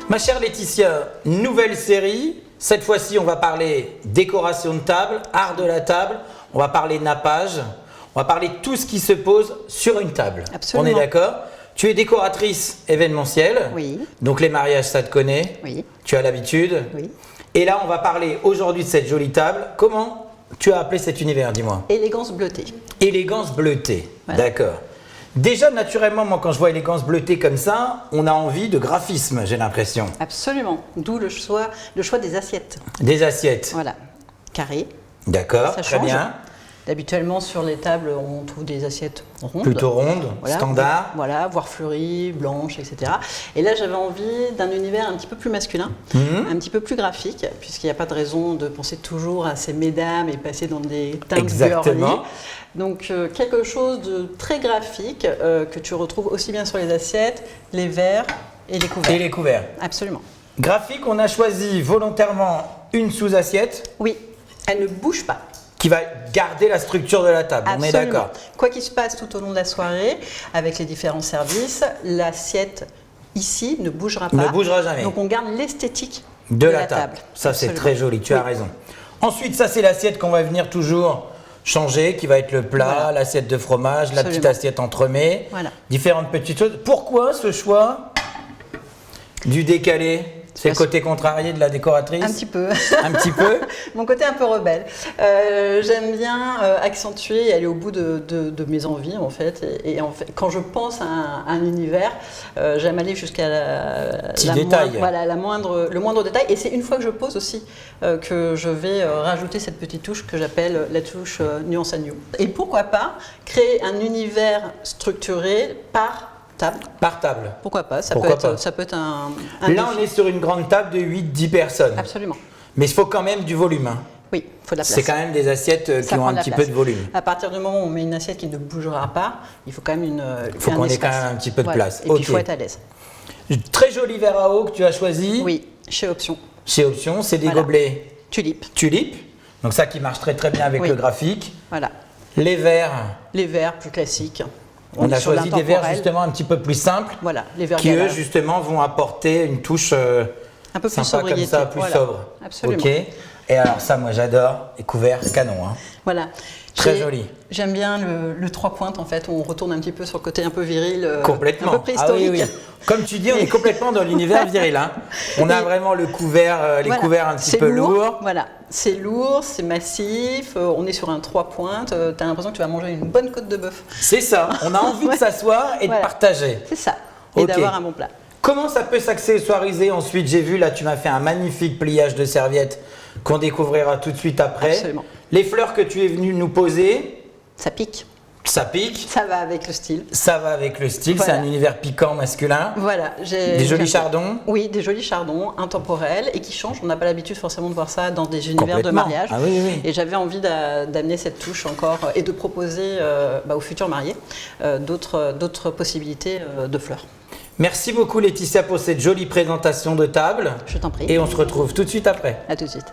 Ma chère Laetitia, nouvelle série. Cette fois-ci, on va parler décoration de table, art de la table. On va parler nappage. On va parler de tout ce qui se pose sur une table. Absolument. On est d'accord? Tu es décoratrice événementielle. Oui. Donc les mariages, ça te connaît. Oui. Tu as l'habitude. Oui. Et là, on va parler aujourd'hui de cette jolie table. Comment tu as appelé cet univers, dis-moi? Élégance bleutée. Élégance bleutée. Voilà. D'accord. Déjà, naturellement, moi, quand je vois élégance bleutée comme ça, on a envie de graphisme, j'ai l'impression. Absolument. D'où le choix des assiettes. Des assiettes. Voilà. Carré. D'accord, Ça très change. bien. Habituellement, sur les tables, on trouve des assiettes rondes. Plutôt ronde, Voilà. standard. Voilà, voire fleuries, blanches, etc. Et là, j'avais envie d'un univers un petit peu plus masculin, un petit peu plus graphique, puisqu'il n'y a pas de raison de penser toujours à ces mesdames et passer dans des teintes Exactement. girly. Donc, quelque chose de très graphique que tu retrouves aussi bien sur les assiettes, les verres et les couverts. Et les couverts. Absolument. Graphique, on a choisi volontairement une sous-assiette Oui, elle ne bouge pas. qui va garder la structure de la table. On est Absolument. d'accord. Quoi qu'il se passe tout au long de la soirée, avec les différents services, l'assiette ici ne bougera pas. Ne bougera jamais. Donc on garde l'esthétique De la table. Ça, c'est Absolument. très joli, tu as Oui. raison. Ensuite, ça, c'est l'assiette qu'on va venir toujours changer, qui va être le plat, Voilà. l'assiette de fromage, la petite Absolument. assiette entremets, Voilà. différentes petites choses. Pourquoi ce choix du décalé? C'est le Parce- côté contrarié de la décoratrice? Un petit peu. Un petit peu. Mon côté un peu rebelle. J'aime bien accentuer et aller au bout de mes envies en fait. Et en fait, quand je pense à un univers, j'aime aller jusqu'à Petit détail. le moindre détail. Et c'est une fois que je pose aussi que je vais rajouter cette petite touche que j'appelle la touche nuance à new. Et pourquoi pas créer un univers structuré par table. Par table. Pourquoi pas? Pourquoi pas. Ça peut être un Là, défi. on est sur une grande table de 8-10 personnes. Absolument. Mais il faut quand même du volume. Hein. Oui, il faut de la place. C'est quand même des assiettes qui Ça ont prend un de la petit place. peu de volume. À partir du moment où on met une assiette qui ne bougera pas, il faut quand même Il faut qu'on ait quand espace. même un petit peu de Voilà. place. Et puis il faut Ok. être à l'aise. Très joli verre à eau que tu as choisi. Oui, chez Option. Chez Option, c'est des Voilà. gobelets Tulipe. tulipes. Donc ça qui marche très très bien avec Oui. le graphique. Voilà. Les verres, Les verres plus classiques. on est a sur choisi des verres l'intemporel. justement un petit peu plus simples. Voilà, les verres Qui eux galages. justement vont apporter une touche Un peu plus sympa comme sobriété. ça, plus Voilà. sobre. Absolument. Ok. Et alors ça, moi j'adore. Les couverts canon. Hein. Voilà. Très J'ai- joli. J'aime bien le 3 pointes en fait, où on retourne un petit peu sur le côté un peu viril, Complètement. un peu préhistorique. Ah oui, oui. Comme tu dis, on est complètement dans l'univers viril. Hein. On a Et- vraiment le couvert, les Voilà. couverts un petit C'est peu lourds. Voilà, c'est lourd, c'est massif, on est sur un 3 pointes, tu as l'impression que tu vas manger une bonne côte de bœuf. C'est ça. On a envie de Ouais. s'asseoir et de Voilà. partager. C'est ça, et Ok. d'avoir un bon plat. Comment ça peut s'accessoiriser ensuite? J'ai vu là, tu m'as fait un magnifique pliage de serviettes qu'on découvrira tout de suite après. Absolument. Les fleurs que tu es venu nous poser, Ça pique, ça pique, ça va avec le style. ça va avec le style, Voilà. c'est un univers piquant masculin. Voilà, Des jolis chardons. Oui, des jolis chardons, intemporels et qui changent. On n'a pas l'habitude forcément de voir ça dans des univers de Complètement. mariage. Ah oui, oui. Et j'avais envie d'amener cette touche encore et de proposer aux futurs mariés d'autres possibilités de fleurs. Merci beaucoup Laetitia pour cette jolie présentation de table. Je t'en prie. Et on se retrouve tout de suite après. À tout de suite.